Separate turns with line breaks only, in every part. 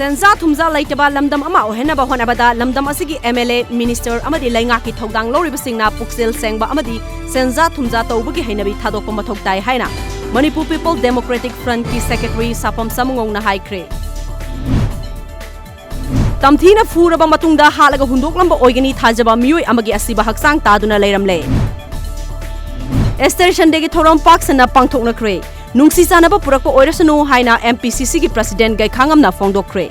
Senza Thumza Laitaba Lamdam Ama Ohenaba Honabada Lamdam Asigi MLA Minister Amadi Laingaki Togdang Loribasingna Puxil Sengba Amadi Senza Thumza Taubugi Hainabi Tadoko Matoktai Haina Manipur People Democratic Front ki Secretary Sapam Samungong na Haikre Tamthina Furaba Matungda Halaga Hundok Lamba Oigani Tajaba Mui Amagi Asiba Haksang Taduna Leiramle Esther Shandegi Thoram Parks and Pangtok Nakre Nungsi Sanaba Purako Oirasano Haina MPCC ki President Gai Khangam na Fongdokre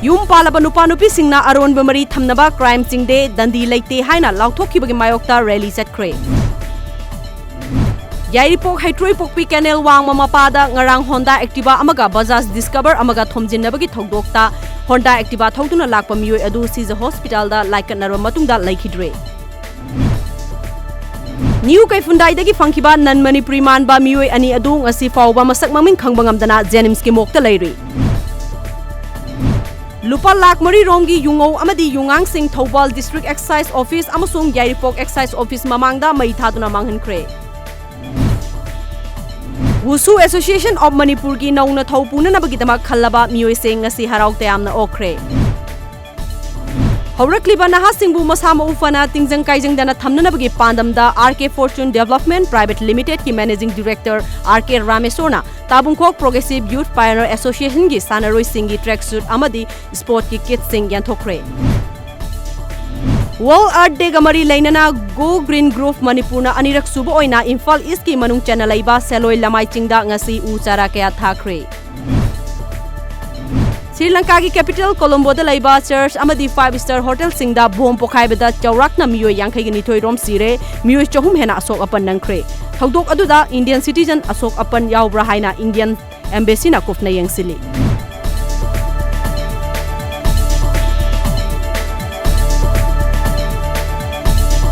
Yum Palaba Nupanupi Singna Aron Bamari Thamnaba Crime Singde Dandi Leite Haina Lautoki Bagi Mayokta Rally Set Kre Yairipok Haitroi Pokpi Canal Wang Mamapada Ngarang Honda Activa Amaga Bajaj Discover Amaga Thomjin Nabagi Thogdokta Honda Activa Thogtuna Lakpa Mioi Adu Siza Hospital da Laikanarwa Matungda Laikhidre New Kaifundai Dagi Funkiba Nan Manipuri Manba Mioi Ani Adung Asi Fauba Masak Maming Khangbangam Jenims ki Mokta Leiri Lupa Lak Mari Rongi Yungo Amadi Yungang Singh Thobal District Excise Office Amasung Yairipok Excise Office Mamangda Mai Thaduna Manghan Kre Wusu Association of Manipur ki Nauna Thopuna Nabagitama Khalaba Mioi Singh Ngasi Harauk Tayamna Okre Haurakliba Nahasingbu Masama Ufana Tingzang Kaijang Dana Thamnanabagi Pandamda RK Fortune Development Private Limited ki Managing Director RK Ramesona Tabungkok Progressive Youth Pioneer Association ki Sanaroi Singhi Tracksuit Amadi Sport ki Kit Singh Yanthokre World Earth Day Gamari Lainana Go Green Grove Manipurna Anirak Subo Oina Imphal East ki Manung Chanalaiba Seloi Lamai Chingda Ngasi Uchara Kaya Thakre Sri Lanka ki capital Colombo da Laiba Church Amadi 5-star Hotel Singda Bom Pokhaibada Chaurakna Mioi Yankai ni Thoi Rom Sire Mioi Chahum Hena Asok Apan Nangkre Thodok Aduda Indian citizen Asok Apan Yaubra Haina Indian Embassy na Kufna Yangsili